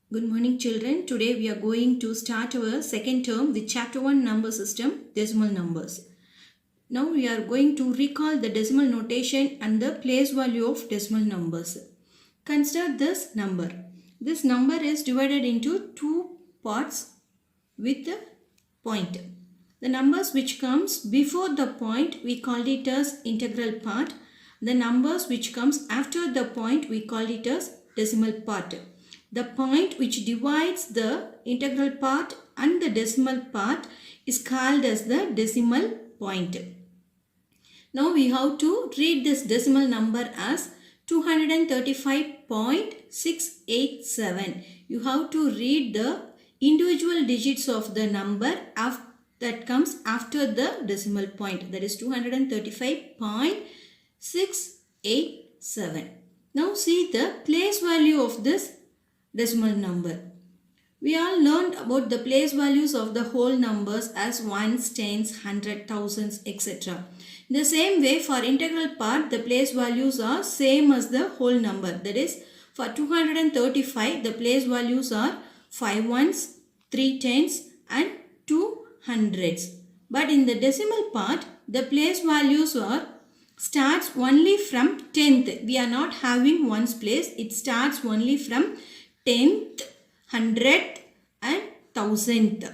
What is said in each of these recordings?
Good morning children. Today we are going to start our second term with chapter 1 number system, decimal numbers. Now we are going to recall the decimal notation and the place value of decimal numbers. Consider this number. This number is divided into two parts with a point. The numbers which comes before the point we call it as integral part. The numbers which comes after the point we call it as decimal part. The point which divides the integral part and the decimal part is called as the decimal point. Now we have to read this decimal number as 235.687. You have to read the individual digits of the number that comes after the decimal point, that is 235.687. Now see the place value of this decimal number. We all learned about the place values of the whole numbers as ones, tens, hundred, thousands, etc. In the same way, for integral part, the place values are same as the whole number. That is, for 235, the place values are 5 ones, 3 tens and 2 hundreds. But in the decimal part, the place values are starts only from 10th. We are not having ones place. It starts only from 10th, 100th and 1000th.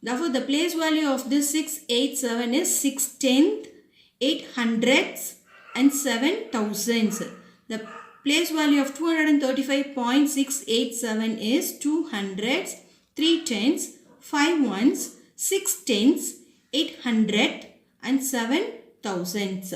Therefore, the place value of this 687 is 6 tenth, 8 hundredths and 7 thousandths. The place value of 235.687 is 2 hundredths, 3 tenths, 5 ones, 6 tenths, 8 hundredths and 7 thousandths.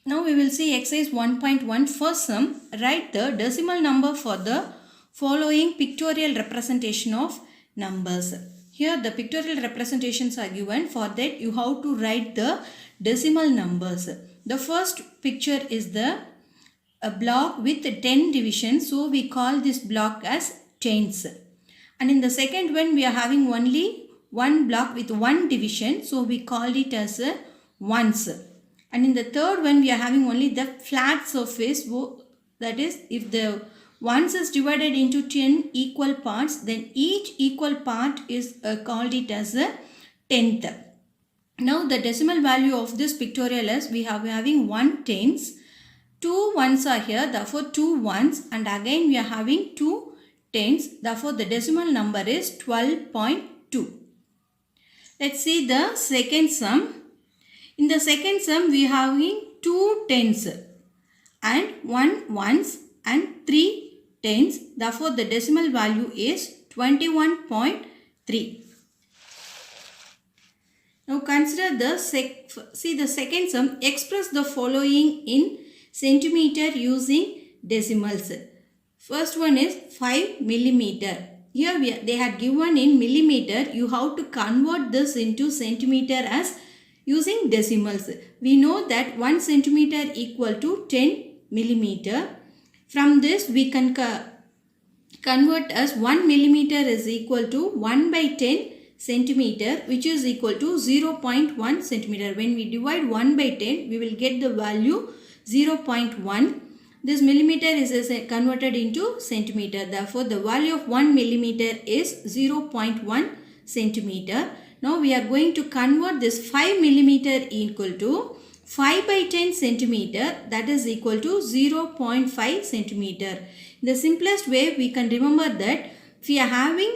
Now we will see exercise 1.1. First sum. Write the decimal number for the following pictorial representation of numbers. Here the pictorial representations are given. For that you have to write the decimal numbers. The first picture is a block with 10 divisions. So we call this block as tens. And in the second one we are having only one block with one division. So we call it as ones. And in the third one, we are having only the flat surface. That is, if the ones is divided into 10 equal parts, then each equal part is called it as a tenth. Now, the decimal value of this pictorial is we are having 1 tens. 2 ones are here, therefore 2 ones. And again, we are having 2 tens. Therefore, the decimal number is 12.2. Let's see the second sum. In the second sum, we are having 2 tens and 1 ones and 3 tens. Therefore, the decimal value is 21.3. Now, consider the second sum. Express the following in centimeter using decimals. First one is 5 millimeter. Here they had given in millimeter. You have to convert this into centimeter as using decimals. We know that 1 centimeter equal to 10 millimeter. From this we can convert as 1 millimeter is equal to 1 by 10 centimeter, which is equal to 0.1 centimeter. When we divide 1 by 10, we will get the value 0.1. This millimeter is converted into centimeter. Therefore, the value of 1 millimeter is 0.1 centimeter. Now we are going to convert this 5 millimeter equal to 5 by 10 centimeter, that is equal to 0.5 centimeter. In the simplest way we can remember that if we are having,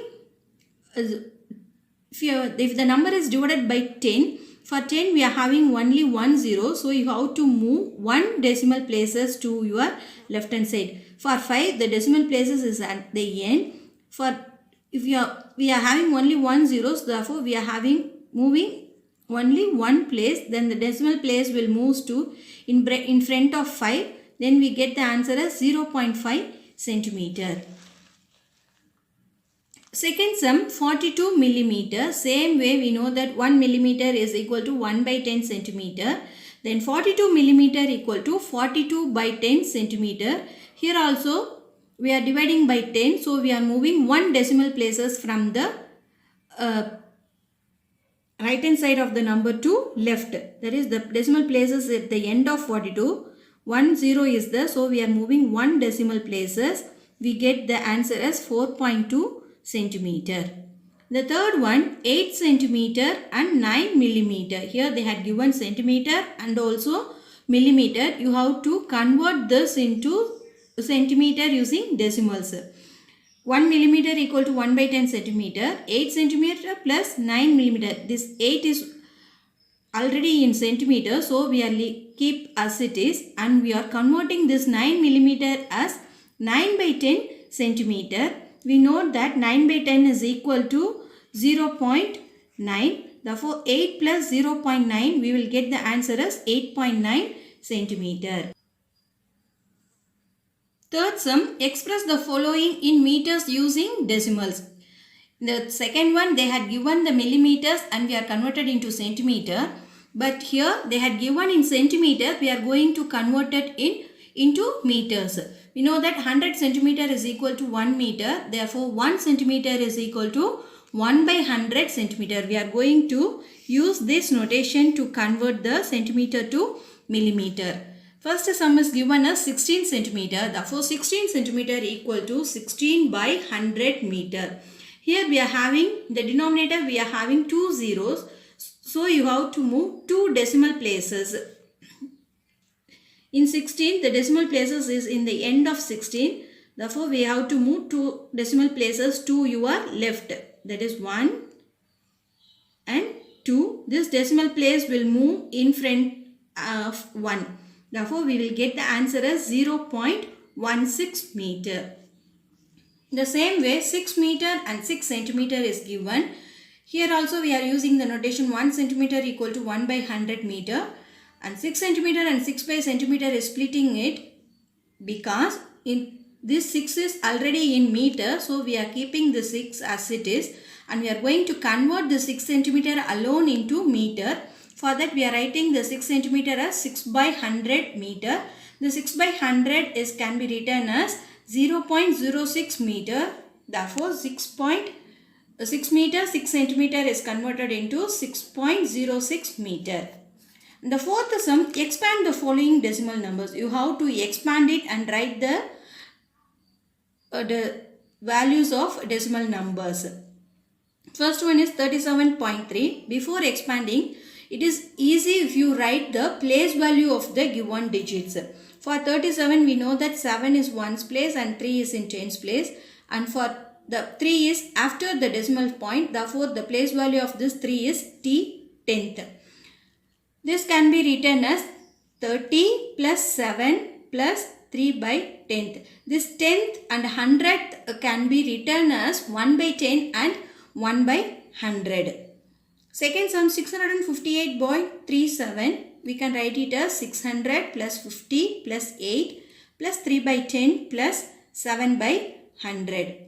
if the number is divided by 10, for 10 we are having only 1 0. So you have to move 1 decimal places to your left hand side. For 5 the decimal places is at the end. For if we are having only 1 zeros, therefore we are having moving only one place, then the decimal place will move to in front of 5, then we get the answer as 0.5 centimeter. Second sum, 42 millimeter. Same way we know that 1 millimeter is equal to 1 by 10 centimeter. Then 42 millimeter equal to 42 by 10 centimeter. Here also we are dividing by 10, so we are moving 1 decimal places from the right hand side of the number to left. That is, the decimal places at the end of 42. 1 0 is there, so we are moving 1 decimal places. We get the answer as 4.2 centimeter. The third one, 8 centimeter and 9 millimeter. Here they had given centimeter and also millimeter. You have to convert this into centimeter using decimals. 1 millimeter equal to 1 by 10 centimeter. 8 centimeter plus 9 millimeter. This 8 is already in centimeter, so we are keep as it is, and we are converting this 9 millimeter as 9 by 10 centimeter. We know that 9 by 10 is equal to 0.9. Therefore, 8 plus 0.9, we will get the answer as 8.9 centimeter. Third sum, express the following in meters using decimals. The second one, they had given the millimeters and we are converted into centimeter. But here they had given in centimeter, we are going to convert it into meters. We know that 100 centimeter is equal to 1 meter. Therefore, 1 centimeter is equal to 1 by 100 centimeter. We are going to use this notation to convert the centimeter to millimeter. First sum is given as 16 centimeter. Therefore, 16 centimeter equal to 16 by 100 meter. Here we are having the denominator, we are having 2 zeros. So you have to move 2 decimal places. In 16, the decimal places is in the end of 16. Therefore, we have to move 2 decimal places to your left. That is 1 and 2. This decimal place will move in front of 1. Therefore, we will get the answer as 0.16 meter. The same way, 6 meter and 6 centimeter is given. Here also we are using the notation 1 centimeter equal to 1 by 100 meter. And 6 centimeter and 6 by centimeter is splitting it because in this 6 is already in meter. So we are keeping the 6 as it is. And we are going to convert the 6 centimeter alone into meter. For that we are writing the 6 centimeter as 6 by 100 meter. The 6 by 100 can be written as 0.06 meter. Therefore, 6 meter, 6 centimeter is converted into 6.06 meter. The fourth sum, expand the following decimal numbers. You have to expand it and write the values of decimal numbers. First one is 37.3. Before expanding, it is easy if you write the place value of the given digits. For 37, we know that 7 is 1's place and 3 is in 10's place. And for the 3 is after the decimal point. Therefore, the place value of this 3 is t 10th. This can be written as 30 plus 7 plus 3 by 10th. This 10th and 100th can be written as 1 by 10 and 1 by 100. Second sum, 658.37. We can write it as 600 plus 50 plus 8 plus 3 by 10 plus 7 by 100.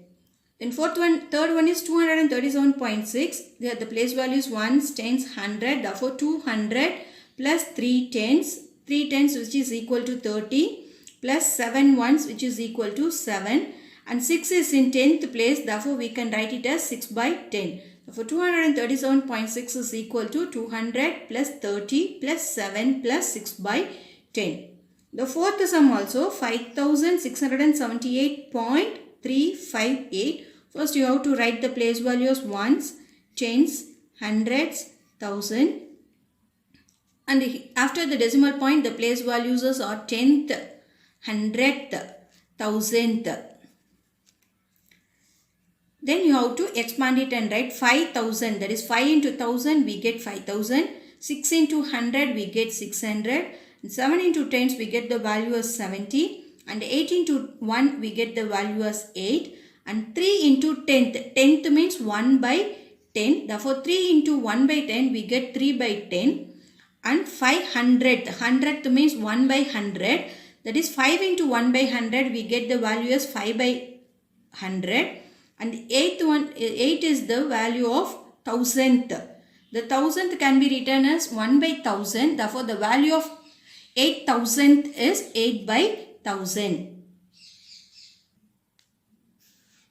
Then third one is 237.6. There the place value is 1s, 10s, 100. Therefore, 200 plus 3 10s. 3 10s which is equal to 30 plus 7 1s which is equal to 7. And 6 is in 10th place. Therefore, we can write it as 6 by 10. Therefore, 237.6 is equal to 200 plus 30 plus 7 plus 6 by 10. The fourth sum also 5678.358. First you have to write the place values ones, tens, hundreds, thousand. And after the decimal point the place values are tenth, hundredth, thousandth. Then you have to expand it and write 5000. That is 5 into 1000 we get 5000. 6 into 100 we get 600. And 7 into 10s we get the value as 70. And 8 into 1 we get the value as 8. And 3 into 10th. 10th means 1 by 10. Therefore 3 into 1 by 10 we get 3 by 10. And 500th. 100th means 1 by 100. That is 5 into 1 by 100 we get the value as 5 by 100. And 8 is the value of thousandth. The thousandth can be written as 1 by 1000. Therefore, the value of 8000th is 8 by 1000.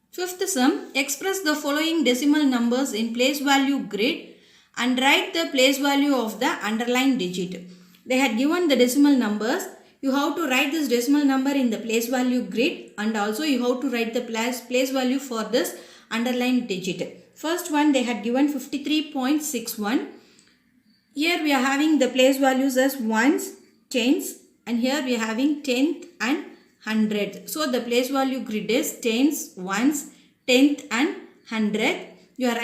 Fifth sum, express the following decimal numbers in place value grid and write the place value of the underlying digit. They had given the decimal numbers. you have to write this decimal number in the place value grid, and also you have to write the place value for this underlined digit. First one, they had given 53.61. Here we are having the place values as ones, tens, and here we are having tenth and hundredth. So the place value grid is tens, ones, tenth and hundredth. You are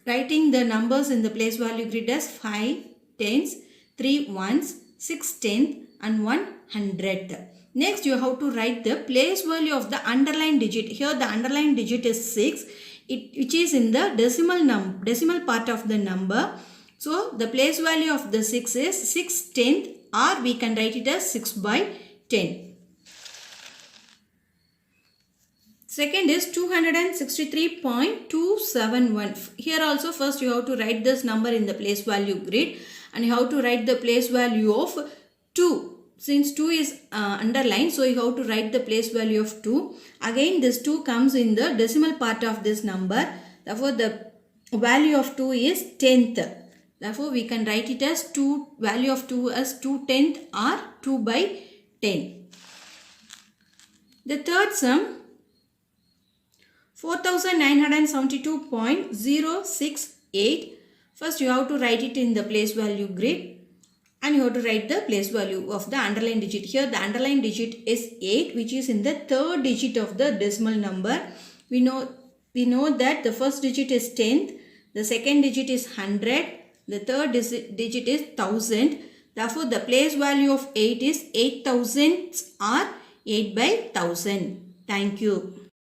writing the numbers in the place value grid as 5 tens, 3 ones, 6 tenth and 1 hundredth. Next you have to write the place value of the underlined digit. Here the underlined digit is 6, which is in the decimal part of the number. So the place value of the 6 is 6 tenth, or we can write it as 6 by 10. Second is 263.271. Here also first you have to write this number in the place value grid, and you have to write the place value of 2. Since 2 is underlined, so you have to write the place value of 2. Again this 2 comes in the decimal part of this number. Therefore the value of 2 is tenth. Therefore we can write it as value of 2 as 2 tenth or 2 by 10. The third sum, 4972.068. First you have to write it in the place value grid, and you have to write the place value of the underlined digit. Here the underlined digit is 8, which is in the third digit of the decimal number. We know that the first digit is tenth, the second digit is 100, the third digit is 1000. Therefore the place value of 8 is 8000 or 8 by 1000. Thank you.